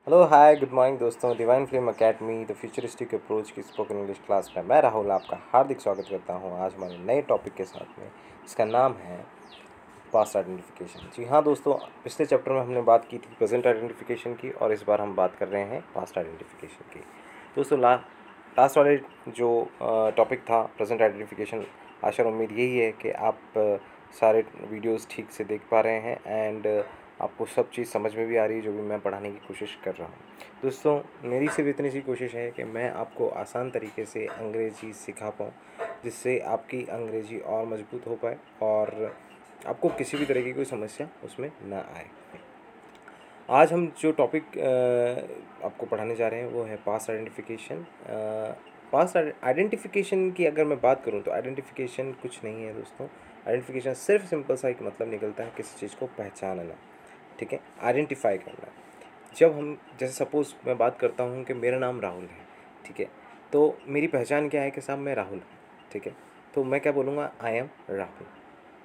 Hello hi good morning दोस्तों। Divine flame academy the futuristic approach की spoken English class में मैं राहुल आपका हार्दिक स्वागत करता हूं। आज हमारे नए टॉपिक के साथ में इसका नाम है पास्ट आइडेंटिफिकेशन। जी हाँ दोस्तों, पिछले चैप्टर में हमने बात की थी प्रेजेंट आइडेंटिफिकेशन की और इस बार हम बात कर रहे हैं पास्ट आइडेंटिफिकेशन की। दोस्तों लास्ट वाले जो टॉपिक था प्रेजेंट आइडेंटिफिकेशन, आशा और उम्मीद यही है कि आप सारे वीडियोस ठीक से देख पा रहे हैं एंड आपको सब चीज़ समझ में भी आ रही है जो भी मैं पढ़ाने की कोशिश कर रहा हूँ। दोस्तों मेरी सिर्फ इतनी सी कोशिश है कि मैं आपको आसान तरीके से अंग्रेज़ी सिखा पाऊँ, जिससे आपकी अंग्रेज़ी और मजबूत हो पाए और आपको किसी भी तरह की कोई समस्या उसमें ना आए। आज हम जो टॉपिक आपको पढ़ाने जा रहे हैं वो है पास्ट आइडेंटिफिकेशन। पास्ट आइडेंटिफिकेशन की अगर मैं बात करूं तो आइडेंटिफिकेशन कुछ नहीं है दोस्तों। आइडेंटिफिकेशन सिर्फ सिंपल सा एक मतलब निकलता है किसी चीज़ को पहचानना, ठीक है, आइडेंटिफाई करना। जब हम जैसे सपोज़ मैं बात करता हूँ कि मेरा नाम राहुल है, ठीक है, तो मेरी पहचान क्या है कि साहब मैं राहुल हूँ, ठीक है, तो मैं क्या बोलूँगा, आई एम राहुल,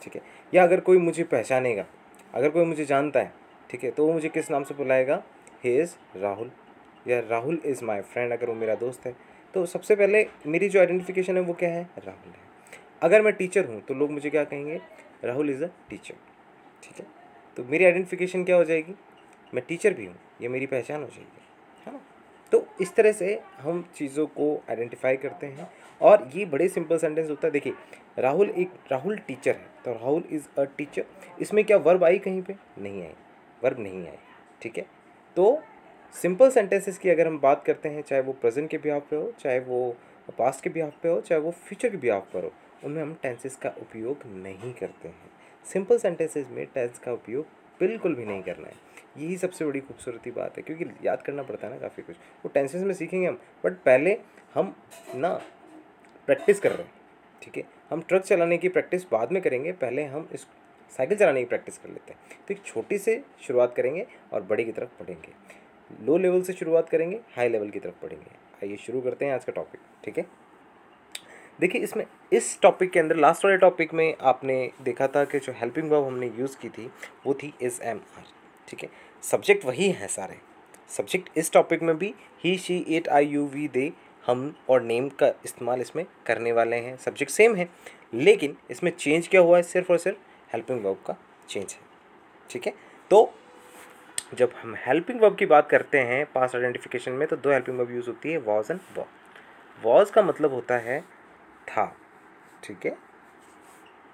ठीक है। या अगर कोई मुझे पहचानेगा, अगर कोई मुझे जानता है, ठीक है, तो वो मुझे किस नाम से बुलाएगा, ही इज़ राहुल, या राहुल इज़ माई फ्रेंड अगर वो मेरा दोस्त है। तो सबसे पहले मेरी जो आइडेंटिफिकेशन है वो क्या है, राहुल है। अगर मैं टीचर हूँ तो लोग मुझे क्या कहेंगे, राहुल इज़ अ टीचर, ठीक है। तो मेरी आइडेंटिफिकेशन क्या हो जाएगी, मैं टीचर भी हूँ, ये मेरी पहचान हो जाएगी, है ना। तो इस तरह से हम चीज़ों को आइडेंटिफाई करते हैं और ये बड़े सिंपल सेंटेंस होता है। देखिए, राहुल टीचर है तो राहुल इज़ अ टीचर। इसमें क्या वर्ब आई कहीं पे, नहीं आई, वर्ब नहीं आई, ठीक है। तो सिंपल सेंटेंसेस की अगर हम बात करते हैं, चाहे वो प्रेजेंट के बिहाफ पे हो, चाहे वो पास्ट के बिहाफ पे हो, चाहे वो फ्यूचर के बिहाफ पर हो, उनमें हम टेंसेस का उपयोग नहीं करते हैं। सिंपल सेंटेंसेस में टेंस का उपयोग बिल्कुल भी नहीं करना है। यही सबसे बड़ी खूबसूरती बात है, क्योंकि याद करना पड़ता है ना काफ़ी कुछ, वो टेंसेस में सीखेंगे हम, बट पहले हम ना प्रैक्टिस कर रहे हैं, ठीक है। हम ट्रक चलाने की प्रैक्टिस बाद में करेंगे, पहले हम इस साइकिल चलाने की प्रैक्टिस कर लेते हैं। तो एक छोटी से शुरुआत करेंगे और बड़ी की तरफ बढ़ेंगे, लो लेवल से शुरुआत करेंगे, हाई लेवल की तरफ बढ़ेंगे। आइए शुरू करते हैं आज का टॉपिक, ठीक है। देखिए, इसमें इस टॉपिक के अंदर लास्ट वाले टॉपिक में आपने देखा था कि जो हेल्पिंग वर्ब हमने यूज़ की थी वो थी इज़ एम आर, ठीक है। सब्जेक्ट वही है सारे, सब्जेक्ट इस टॉपिक में भी he she it I you we they हम और नेम का इस्तेमाल इसमें करने वाले हैं। सब्जेक्ट सेम है लेकिन इसमें चेंज क्या हुआ है, सिर्फ और सिर्फ हेल्पिंग वर्ब का चेंज है, ठीक है। तो जब हम हेल्पिंग वर्ब की बात करते हैं पास्ट आइडेंटिफिकेशन में, तो दो हेल्पिंग वर्ब यूज़ होती है, वॉज एंड वॉ। वॉज का मतलब होता है था, ठीक है,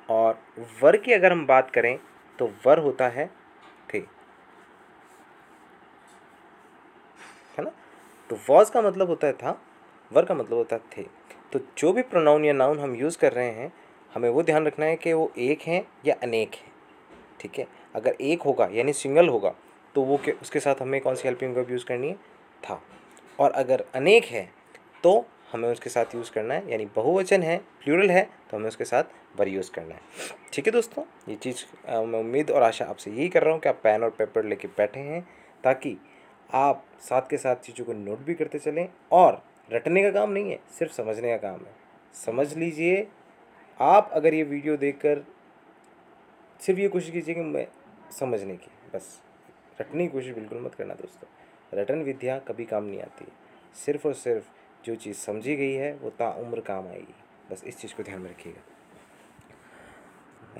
और वर की अगर हम बात करें तो वर होता है थे, है ना। तो वॉज का मतलब होता है था, वर का मतलब होता है थे। तो जो भी प्रोनाउन या नाउन हम यूज़ कर रहे हैं, हमें वो ध्यान रखना है कि वो एक हैं या अनेक हैं, ठीक है। अगर एक होगा यानी सिंगल होगा तो वो के उसके साथ हमें कौन सी हेल्पिंग वर्ब यूज़ करनी है, था। और अगर अनेक है तो हमें उसके साथ यूज़ करना है, यानी बहुवचन है, प्लूरल है, तो हमें उसके साथ वर यूज़ करना है, ठीक है दोस्तों। ये चीज़ मैं उम्मीद और आशा आपसे यही कर रहा हूँ कि आप पेन और पेपर लेके बैठे हैं, ताकि आप साथ के साथ चीज़ों को नोट भी करते चलें। और रटने का काम नहीं है, सिर्फ समझने का काम है। समझ लीजिए, आप अगर ये वीडियो देखकर सिर्फ ये कोशिश कीजिए कि मैं समझने की, बस रटने की कोशिश बिल्कुल मत करना दोस्तों। रटन विद्या कभी काम नहीं आती, सिर्फ और सिर्फ जो चीज़ समझी गई है वो ताउम्र काम आएगी, बस इस चीज़ को ध्यान में रखिएगा।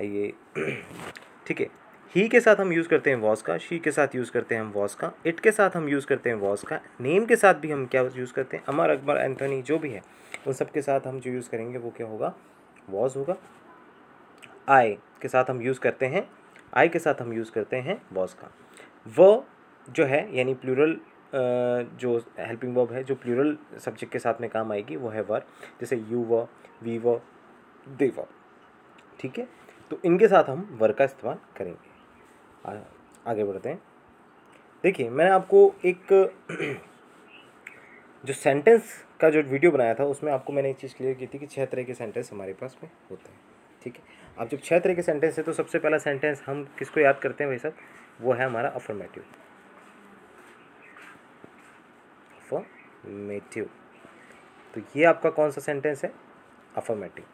आइए ठीक है, ही के साथ हम यूज़ करते हैं वॉज का, शी के साथ यूज़ करते हैं हम वॉज का, इट के साथ हम यूज़ करते हैं वॉज का, नेम के साथ भी हम क्या यूज़ करते हैं, अमर अकबर एंथनी जो भी है उन सब के साथ हम जो यूज़ करेंगे वो क्या होगा, वॉज होगा। आई के साथ हम यूज़ करते हैं, आई के साथ हम यूज़ करते हैं वॉज का। वो जो है यानी प्लूरल जो हेल्पिंग वर्ब है जो प्लूरल सब्जेक्ट के साथ में काम आएगी वो है वर, जैसे यू व, वी व, दे व, ठीक है। तो इनके साथ हम वर का इस्तेमाल करेंगे। आगे बढ़ते हैं। देखिए, मैंने आपको एक जो सेंटेंस का जो वीडियो बनाया था उसमें आपको मैंने एक चीज़ क्लियर की थी कि 6 तरह के सेंटेंस हमारे पास में होते हैं, ठीक है। अब जब 6 तरह के सेंटेंस है तो सबसे पहला सेंटेंस हम किसको याद करते हैं भाई साहब, वो है हमारा अफर्मेटिव। अफर्मेटिव, तो ये आपका कौन सा सेंटेंस है, अफर्मेटिव,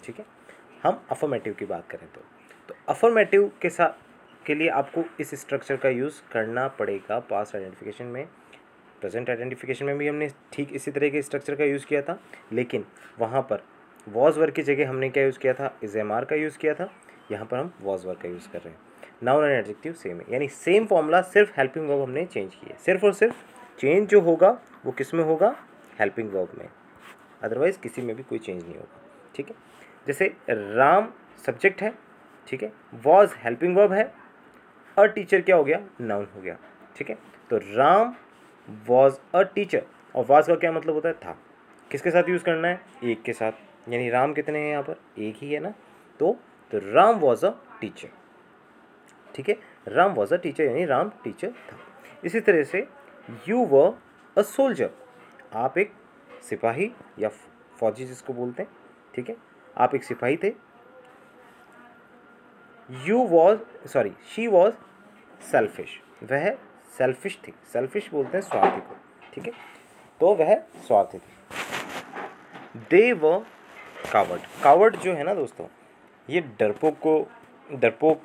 ठीक है। हम अफर्मेटिव की बात करें तो अफर्मेटिव के साथ के लिए आपको इस स्ट्रक्चर का यूज़ करना पड़ेगा। पास्ट आइडेंटिफिकेशन में, प्रेजेंट आइडेंटिफिकेशन में भी हमने ठीक इसी तरह के स्ट्रक्चर का यूज़ किया था, लेकिन वहाँ पर वॉज वर की जगह हमने क्या यूज़ किया था, इज एम आर का यूज़ किया था। यहाँ पर हम वॉज वर का यूज़ कर रहे हैं। नाउन एंड एडजेक्टिव सेम है, यानी सेम फॉर्मूला, सिर्फ हेल्पिंग वर्ब हमने चेंज किया है। सिर्फ और सिर्फ चेंज जो होगा वो किस में होगा, हेल्पिंग वर्ब में, अदरवाइज़ किसी में भी कोई चेंज नहीं होगा। ठीक है, जैसे राम सब्जेक्ट है, ठीक है, वॉज हेल्पिंग वर्ब है, अ टीचर क्या हो गया, नाउन हो गया। ठीक है, तो राम वॉज अ टीचर, और वॉज का क्या मतलब होता है, था। किसके साथ यूज़ करना है, एक के साथ, यानी राम कितने हैं यहाँ पर, एक ही है ना, तो राम वॉज अ टीचर। ठीक है, राम वॉज अ टीचर यानी राम टीचर था। इसी तरह से यू वर अ सोल्जर, आप एक सिपाही या फौजी जिसको बोलते हैं। ठीक है, आप एक सिपाही थे। शी वॉज सेल्फिश, वह सेल्फिश थी। सेल्फिश बोलते हैं स्वार्थी को। ठीक है, तो वह स्वार्थी थी। दे वर कावर्ड, कावर्ड जो है ना दोस्तों, ये डरपोक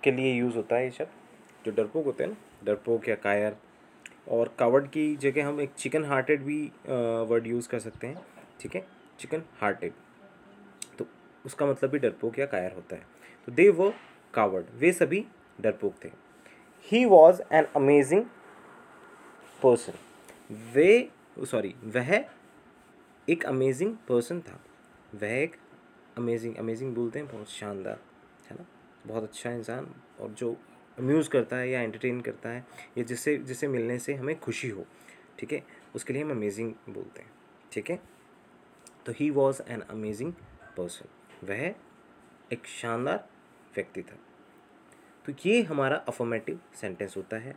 के लिए यूज़ होता है ये शब्द। जो डरपोक होते हैं ना, डरपोक या कायर, और कावर्ड की जगह हम एक चिकन हार्टेड भी वर्ड यूज़ कर सकते हैं। ठीक है, चिकन हार्टेड, तो उसका मतलब भी डरपोक या कायर होता है। तो दे वर कावर्ड, वे सभी डरपोक थे। He was an amazing person, वह एक अमेजिंग पर्सन था। वह एक अमेजिंग बोलते हैं बहुत शानदार, है ना, बहुत अच्छा इंसान, और जो अम्यूज़ करता है या एंटरटेन करता है, या जिससे मिलने से हमें खुशी हो, ठीक है, उसके लिए हम अमेजिंग बोलते हैं। ठीक है, तो he was an amazing person, वह एक शानदार व्यक्ति था। तो ये हमारा अफर्मेटिव सेंटेंस होता है।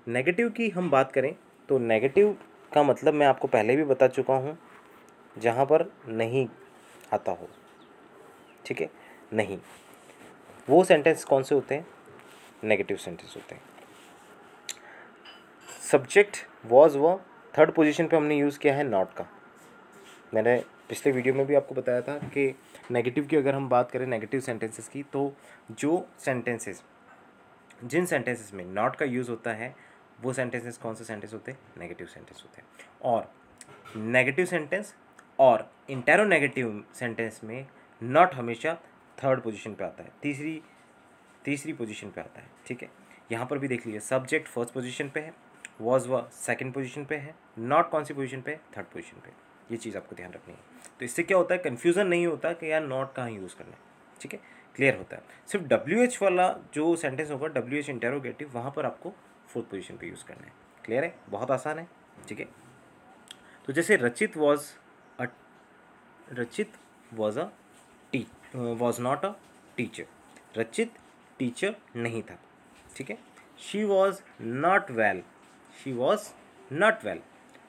नेगेटिव की हम बात करें तो नेगेटिव का मतलब मैं आपको पहले भी बता चुका हूँ, जहाँ पर नहीं आता हो। ठीक है, नहीं, वो सेंटेंस कौन से होते हैं, नेगेटिव सेंटेंस होते हैं। सब्जेक्ट वॉज वो थर्ड पोजीशन पे हमने यूज़ किया है नॉट का। मैंने पिछले वीडियो में भी आपको बताया था कि नेगेटिव की अगर हम बात करें, नेगेटिव सेंटेंसेस की, तो जिन सेंटेंसेस में नॉट का यूज़ होता है वो सेंटेंसेस कौन से सेंटेंस होते हैं, नेगेटिव सेंटेंस होते हैं। और नेगेटिव सेंटेंस और इंटेरोनेगेटिव सेंटेंस में नॉट हमेशा थर्ड पोजीशन पे आता है, तीसरी पोजीशन पे आता है। ठीक है, यहाँ पर भी देख लीजिए, सब्जेक्ट फर्स्ट पोजीशन पे है, वॉज व सेकंड पोजीशन पे है, नॉट कौन सी पोजीशन पे है, थर्ड पोजीशन पे। ये चीज़ आपको ध्यान रखनी है। तो इससे क्या होता है, कन्फ्यूज़न नहीं होता कि यार नॉट कहाँ यूज़ करना है। ठीक है, क्लियर होता है। सिर्फ WH वाला जो सेंटेंस होगा, WH इंटेरोगेटिव, वहाँ पर आपको फोर्थ पोजीशन पे यूज़ करना है। क्लियर है, बहुत आसान है। ठीक है, तो जैसे रचित वॉज नॉट अ टीचर, रचित टीचर नहीं था। ठीक है, शी वॉज नॉट वेल,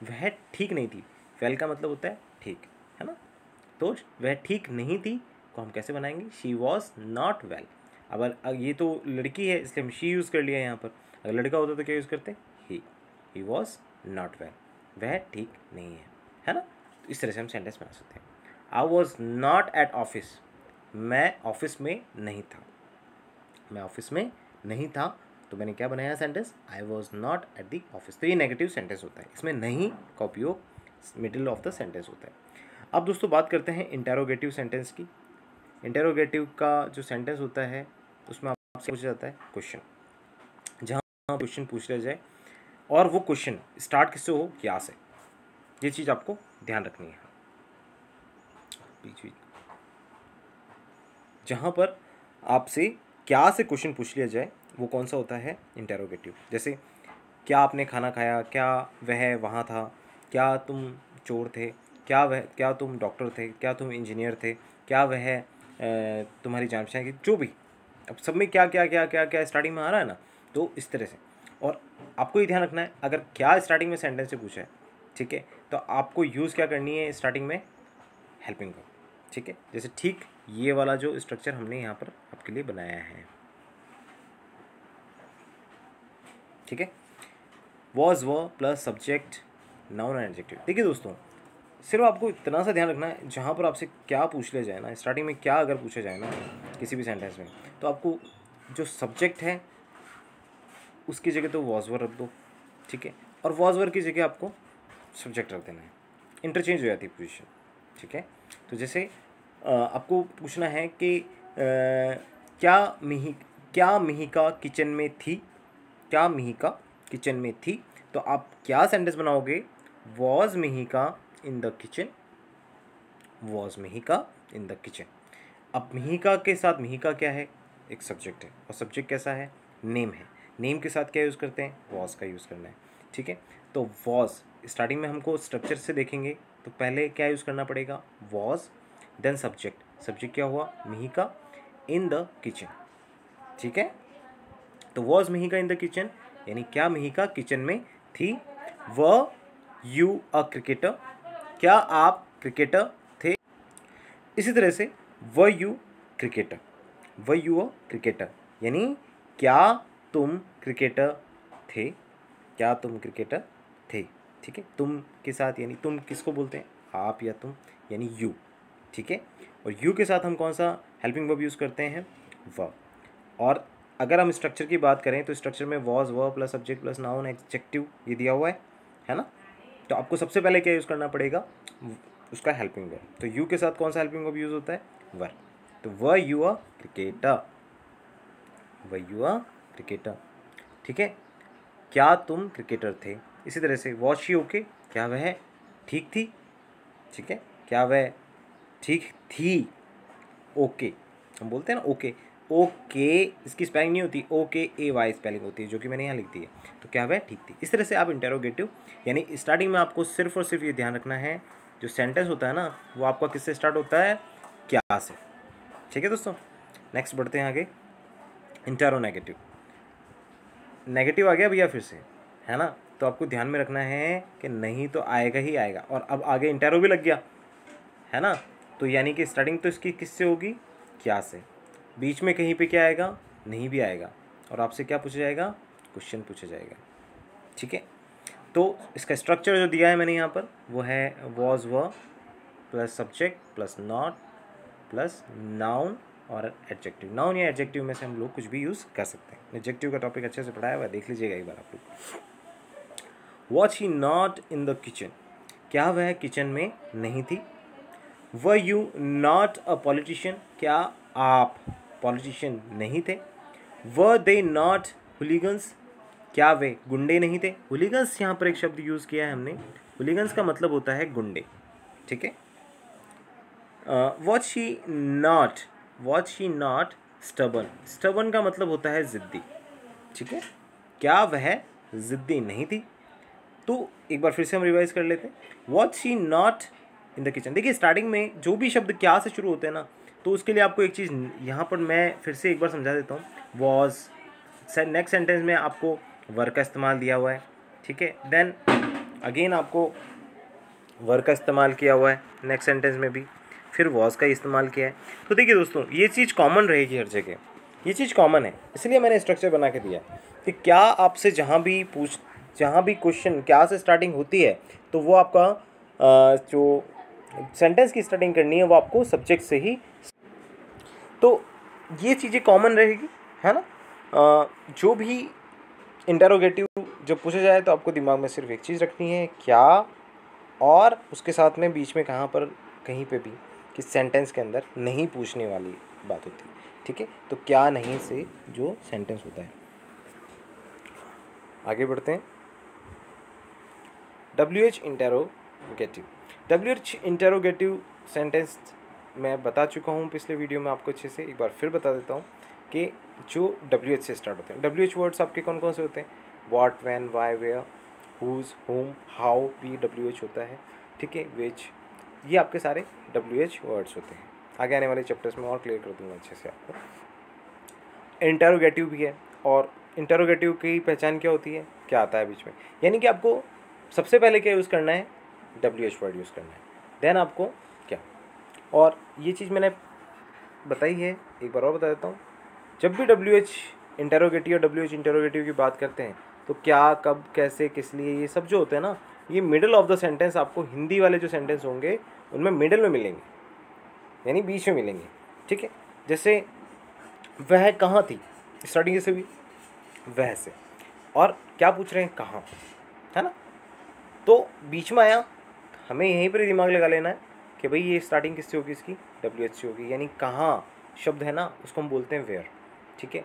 वह ठीक नहीं थी। वेल का मतलब होता है ठीक, है ना, तो वह ठीक नहीं थी को हम कैसे बनाएंगे, शी वॉज नॉट वेल। अब ये तो लड़की है इसलिए हम शी यूज़ कर लिया यहाँ पर, अगर लड़का होता तो क्या यूज़ करते, ही वॉज नॉट वेल, वह ठीक नहीं है ना। तो इस तरह से हम सेंटेंस बना सकते हैं। I was not at office, मैं ऑफिस में नहीं था, तो मैंने क्या बनाया sentence, I was not at the office. तो ये नेगेटिव सेंटेंस होता है, इसमें नहीं का उपयोग मिडिल ऑफ द सेंटेंस होता है। अब दोस्तों बात करते हैं इंटेरोगेटिव सेंटेंस की। इंटेरोगेटिव का जो सेंटेंस होता है उसमें आपसे पूछा जाता है क्वेश्चन, जहाँ क्वेश्चन पूछ लिया जाए और वो क्वेश्चन स्टार्ट किससे हो, क्या से। ये चीज़ आपको ध्यान रखनी है। जहाँ पर आपसे क्या से क्वेश्चन पूछ लिया जाए वो कौन सा होता है, इंटेरोगेटिव। जैसे क्या आपने खाना खाया, क्या वह वहाँ था, क्या तुम चोर थे, क्या तुम डॉक्टर थे, क्या तुम इंजीनियर थे, क्या वह तुम्हारी जान पहचान की, जो भी, अब सब में क्या क्या क्या क्या क्या स्टार्टिंग में आ रहा है ना, तो इस तरह से। और आपको ये ध्यान रखना है, अगर क्या स्टार्टिंग में सेंटेंस से पूछा है, ठीक है, तो आपको यूज़ क्या करनी है स्टार्टिंग में, हेल्पिंग वर्ब। ठीक है, जैसे ठीक ये वाला जो स्ट्रक्चर हमने यहाँ पर आपके लिए बनाया है। ठीक है, वॉज व plus subject noun and adjective. देखिए दोस्तों, सिर्फ आपको इतना सा ध्यान रखना है, जहाँ पर आपसे क्या पूछ लिया जाए ना, स्टार्टिंग में क्या अगर पूछा जाए ना किसी भी सेंटेंस में, तो आपको जो सब्जेक्ट है उसकी जगह तो वॉज वर रख दो, ठीक है, और वॉज वर की जगह आपको सब्जेक्ट रख देना है, इंटरचेंज हो जाती है पोजीशन, ठीक है। तो जैसे आपको पूछना है कि क्या मिहिका किचन में थी, क्या मिहिका किचन में थी, तो आप क्या सेंटेंस बनाओगे, was Mihika in the kitchen, was Mihika in the kitchen. अब मिहिका के साथ, मिहिका क्या है, एक सब्जेक्ट है, और सब्जेक्ट कैसा है, नेम है, नेम के साथ क्या यूज़ करते हैं, वॉज का यूज़ करना है, ठीक है। तो वॉज स्टार्टिंग में हमको स्ट्रक्चर से देखेंगे तो पहले क्या यूज़ करना पड़ेगा, वॉज, देन सब्जेक्ट, सब्जेक्ट क्या हुआ, मिहिका इन द किचन, ठीक है। तो was Mihika in the kitchen यानी क्या मिहिका किचन में थी। व यू अ क्रिकेटर, क्या आप क्रिकेटर थे। इसी तरह से व यू क्रिकेटर, व यू अ क्रिकेटर यानी क्या तुम क्रिकेटर थे, क्या तुम क्रिकेटर थे, ठीक है। तुम के साथ यानी तुम किसको बोलते हैं, आप या तुम, यानी यू, ठीक है। और यू के साथ हम कौन सा हेल्पिंग वर्ब यूज़ करते हैं, व। और अगर हम स्ट्रक्चर की बात करें तो स्ट्रक्चर में वॉज, व plus subject plus noun adjective ये दिया हुआ है ना। तो आपको सबसे पहले क्या यूज़ करना पड़ेगा, उसका हेल्पिंग वर्ब। तो यू के साथ कौन सा हेल्पिंग वर्ब यूज़ होता है, वर। तो व यू अ क्रिकेटर, व यू अ क्रिकेटर, ठीक है। क्या तुम क्रिकेटर थे। इसी तरह से वॉज शी ओके, क्या वह ठीक थी, ठीक है, क्या वह ठीक थी, ओके हम बोलते हैं ना, ओके, ओके इसकी स्पेलिंग नहीं होती, ओके ए वाई स्पेलिंग होती है, जो कि मैंने यहाँ लिख दी है। तो क्या वह ठीक थी। इस तरह से आप इंटेरोगेटिव यानी स्टार्टिंग में आपको सिर्फ और सिर्फ ये ध्यान रखना है, जो सेंटेंस होता है ना वो आपका किससे स्टार्ट होता है, क्या से, ठीक है दोस्तों। नेक्स्ट बढ़ते हैं आगे, इंटेरोनेगेटिव। नेगेटिव आ गया भैया फिर से, है ना। तो आपको ध्यान में रखना है कि नहीं तो आएगा ही आएगा, और अब आगे इंटेरो भी लग गया, है ना। तो यानी कि स्टार्टिंग तो इसकी किससे होगी, क्या से, बीच में कहीं पे क्या आएगा, नहीं भी आएगा, और आपसे क्या पूछा जाएगा, क्वेश्चन पूछा जाएगा, ठीक है। तो इसका स्ट्रक्चर जो दिया है मैंने यहाँ पर वो है वॉज व plus subject plus not plus noun और एडजेक्टिव। नाउन या एडजेक्टिव में से हम लोग कुछ भी यूज़ कर सकते हैं। एडजेक्टिव का टॉपिक अच्छे से पढ़ाया हुआ है, देख लीजिएगा एक बार आप लोग। Watch he not in the kitchen, क्या वह किचन में नहीं थी। Were you not a politician, क्या आप पॉलिटिशियन नहीं थे। वर दे नॉट हुलीगन्स, क्या वे गुंडे नहीं थे। हुलीगन्स यहाँ पर एक शब्द यूज़ किया है हमने, हुलीगन्स का मतलब होता है गुंडे, ठीक है। Watch she not stubborn, stubborn का मतलब होता है ज़िद्दी, ठीक है, क्या वह ज़िद्दी नहीं थी। तो एक बार फिर से हम रिवाइज कर लेते हैं। Watch she not in the kitchen, देखिए स्टार्टिंग में जो भी शब्द क्या से शुरू होते हैं ना, तो उसके लिए आपको एक चीज़ यहाँ पर मैं फिर से एक बार समझा देता हूँ। वॉज, नेक्स्ट सेंटेंस में आपको वर का इस्तेमाल दिया हुआ है, ठीक है। देन अगेन आपको वर का इस्तेमाल किया हुआ है नेक्स्ट सेंटेंस में भी, फिर वॉज का इस्तेमाल किया है। तो देखिए दोस्तों ये चीज़ कॉमन रहेगी हर जगह, ये चीज़ कॉमन है, इसलिए मैंने स्ट्रक्चर बना के दिया कि क्या आपसे जहाँ भी क्वेश्चन क्या से स्टार्टिंग होती है तो वो आपका जो सेंटेंस की स्टार्टिंग करनी है वो आपको सब्जेक्ट से ही, तो ये चीज़ें कॉमन रहेगी, है ना। जो भी इंटेरोगेटिव जब पूछा जाए तो आपको दिमाग में सिर्फ एक चीज़ रखनी है, क्या, और उसके साथ में बीच में कहाँ पर कहीं पे भी कि सेंटेंस के अंदर नहीं पूछने वाली बात होती है, ठीक है। तो क्या नहीं से जो सेंटेंस होता है। आगे बढ़ते हैं, WH interrogative. WH interrogative sentence मैं बता चुका हूँ पिछले वीडियो में आपको अच्छे से, एक बार फिर बता देता हूँ कि जो WH से स्टार्ट होते हैं। WH वर्ड्स आपके कौन कौन से होते हैं, what, when, why, where, whose, whom, how भी WH होता है, ठीक है, विच, ये आपके सारे WH वर्ड्स होते हैं। आगे आने वाले चैप्टर्स में और क्लियर कर दूंगा अच्छे से आपको। इंटेरोगेटिव भी है, और इंटेरोगेटिव की पहचान क्या होती है, क्या आता है बीच में, यानी कि आपको सबसे पहले क्या यूज़ करना है, WH वर्ड यूज़ करना है, देन आपको क्या। और ये चीज़ मैंने बताई है, एक बार और बता देता हूँ। जब भी WH इंटेरोगेटिव और WH इंटेरोगेटिव की बात करते हैं तो क्या, कब, कैसे, किस लिए, ये सब जो होते हैं ना, ये मिडल ऑफ द सेंटेंस आपको हिंदी वाले जो सेंटेंस होंगे उनमें मिडल में मिलेंगे, यानी बीच में मिलेंगे, ठीक है। जैसे वह कहाँ थी, स्टार्टिंग कैसे हुई, वह से। और क्या पूछ रहे हैं, कहाँ, है ना। तो बीच में आया, हमें यहीं पर दिमाग लगा लेना है कि भाई ये स्टार्टिंग किससे होगी, इसकी WH से होगी, यानी कहाँ शब्द है ना उसको हम बोलते हैं वेयर, ठीक है।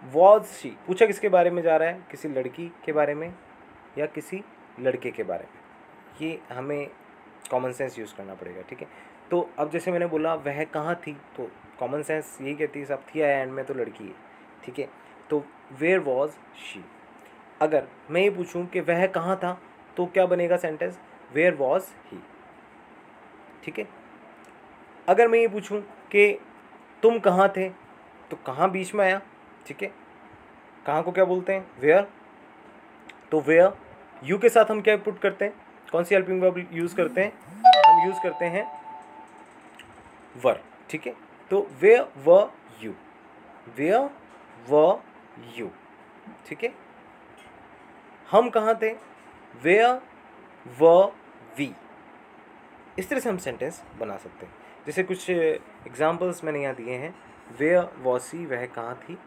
वॉज शी, पूछा किसके बारे में जा रहा है, किसी लड़की के बारे में या किसी लड़के के बारे में, ये हमें कॉमन सेंस यूज़ करना पड़ेगा, ठीक है। तो अब जैसे मैंने बोला वह कहाँ थी, तो कॉमन सेंस यही कहती है सब थी आया एंड में तो लड़की है, ठीक है। तो वेयर वॉज शी। अगर मैं ये पूछूं कि वह कहाँ था, तो क्या बनेगा सेंटेंस, वेयर वॉज ही, ठीक है। अगर मैं ये पूछूं कि तुम कहाँ थे, तो कहाँ बीच में आया, ठीक है। कहाँ को क्या बोलते हैं, वेयर। तो वेयर यू के साथ हम क्या पुट करते हैं, कौन सी हेल्पिंग वर्ब यूज़ करते हैं, हम यूज़ करते हैं वर, ठीक है। तो वेयर व यू, वेयर व यू, ठीक है। हम कहाँ थे, वेयर व वी। इस तरह से हम सेंटेंस बना सकते हैं। जैसे कुछ एग्जाम्पल्स मैंने यहाँ दिए हैं, वेयर वॉज सी, वह कहाँ थी,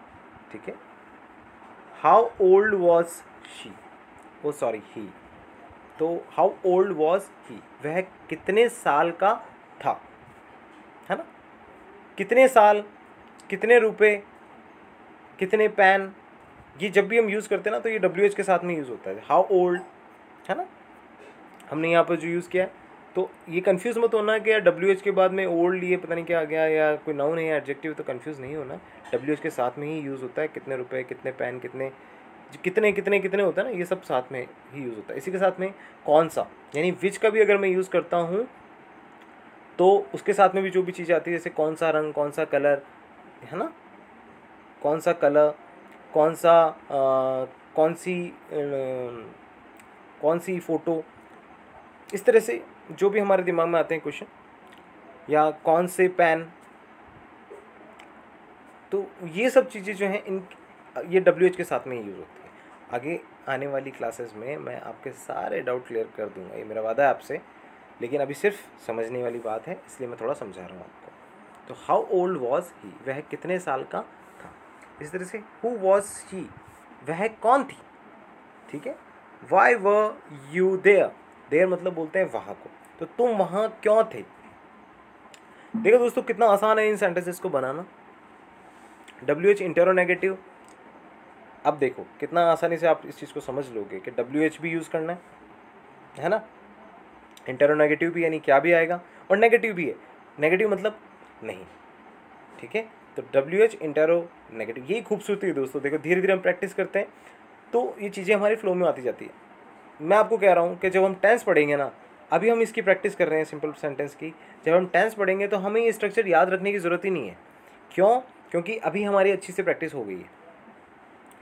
ठीक है। How old was she, oh sorry he, तो हाउ ओल्ड वॉज ही, वह कितने साल का था, है ना। कितने साल, कितने रुपए, कितने पेन, ये जब भी हम यूज़ करते हैं ना तो ये WH के साथ में यूज़ होता है। हाउ ओल्ड, है ना, हमने यहाँ पर जो यूज़ किया है। तो ये कंफ्यूज मत होना कि यार WH के बाद में ओल्ड ये पता नहीं क्या आ गया, या कोई नाउन है या एडजेक्टिव, तो कंफ्यूज नहीं होना। WH के साथ में ही यूज़ होता है, कितने रुपए, कितने पेन, कितने कितने कितने कितने होता है ना, ये सब साथ में ही यूज़ होता है। इसी के साथ में कौन सा, यानी विच का भी अगर मैं यूज़ करता हूँ तो उसके साथ में भी जो भी चीज़ें आती है, जैसे कौन सा रंग, कौन सा कलर, है ना, कौन सा कलर, कौन सा कौन सी फ़ोटो, इस तरह से जो भी हमारे दिमाग में आते हैं क्वेश्चन, या कौन से पेन, तो ये सब चीज़ें जो हैं इन ये WH के साथ में ही यूज़ होती है। आगे आने वाली क्लासेस में मैं आपके सारे डाउट क्लियर कर दूंगा, ये मेरा वादा है आपसे, लेकिन अभी सिर्फ समझने वाली बात है, इसलिए मैं थोड़ा समझा रहा हूँ आपको। तो हाउ ओल्ड वॉज ही, वह कितने साल का था। इस तरह से हु वॉज ही, वह कौन थी, ठीक है। Why were you there, there मतलब बोलते हैं वहाँ को, तो तुम वहाँ क्यों थे। देखो दोस्तों कितना आसान है इन सेंटेंसेस को बनाना। WH इंटरोनेगेटिव, अब देखो कितना आसानी से आप इस चीज़ को समझ लोगे कि WH भी यूज़ करना है ना। इंटरोनेगेटिव भी यानी क्या भी आएगा, और नेगेटिव भी है, नेगेटिव मतलब नहीं, ठीक है। तो WH इंटरोनेगेटिव, यही खूबसूरती है दोस्तों। देखो धीरे धीरे हम प्रैक्टिस करते हैं तो ये चीज़ें हमारी फ्लो में आती जाती है। मैं आपको कह रहा हूँ कि जब हम टेंस पढ़ेंगे ना, अभी हम इसकी प्रैक्टिस कर रहे हैं सिंपल सेंटेंस की, जब हम टेंस पढ़ेंगे तो हमें ये स्ट्रक्चर याद रखने की ज़रूरत ही नहीं है। क्यों, क्योंकि अभी हमारी अच्छी से प्रैक्टिस हो गई है,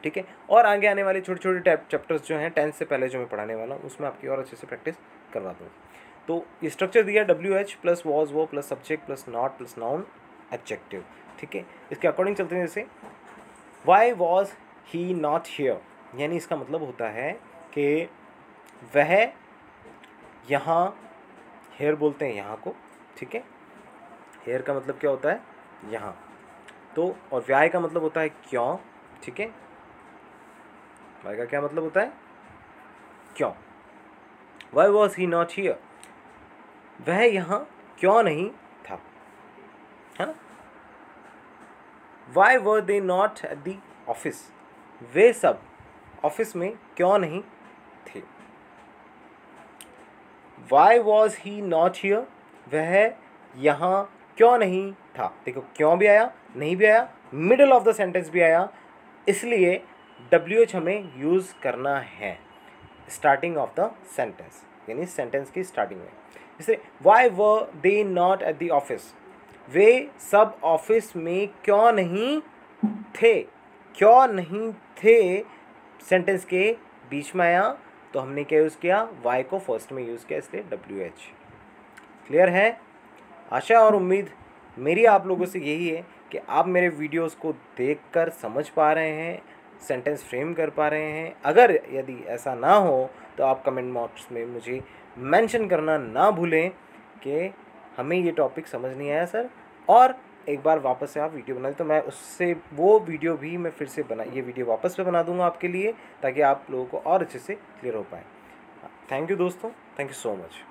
ठीक है। और आगे आने वाले छोटे छोटे चैप्टर्स जो हैं टेंस से पहले जो मैं पढ़ाने वाला हूँ, उसमें आपकी और अच्छे से प्रैक्टिस करवा दूँ। तो ये स्ट्रक्चर दिया WH प्लस वॉज वो plus subject plus not plus noun adjective, ठीक है। इसके अकॉर्डिंग चलते हैं। जैसे Y was he not here, यानी इसका मतलब होता है कि वह यहाँ, हेयर बोलते हैं यहाँ को, ठीक है। हेयर का मतलब क्या होता है, यहाँ। तो और व्याय का मतलब होता है क्यों, ठीक है। व्याय का क्या मतलब होता है, क्यों। Why was he not here, वह यहाँ क्यों नहीं था, है ना। Why were they not at the office, वे सब ऑफिस में क्यों नहीं थे। Why was he not here, वह यहाँ क्यों नहीं था। देखो क्यों भी आया, नहीं भी आया, मिडल ऑफ द सेंटेंस भी आया, इसलिए WH हमें यूज़ करना है स्टार्टिंग ऑफ द सेंटेंस, यानी सेंटेंस की स्टार्टिंग में। जैसे why were they not at the office, वे सब ऑफिस में क्यों नहीं थे। क्यों नहीं थे सेंटेंस के बीच में आया, तो हमने क्या यूज़ किया, वाई को फर्स्ट में यूज़ किया, इसलिए WH। क्लियर है। आशा और उम्मीद मेरी आप लोगों से यही है कि आप मेरे वीडियोस को देखकर समझ पा रहे हैं, सेंटेंस फ्रेम कर पा रहे हैं। अगर यदि ऐसा ना हो तो आप कमेंट बॉक्स में मुझे मेंशन करना ना भूलें कि हमें ये टॉपिक समझ नहीं आया सर, और एक बार वापस से आप वीडियो बना तो मैं उससे वो वीडियो भी मैं फिर से ये वीडियो वापस से बना दूंगा आपके लिए, ताकि आप लोगों को और अच्छे से क्लियर हो पाए। थैंक यू दोस्तों, थैंक यू सो मच।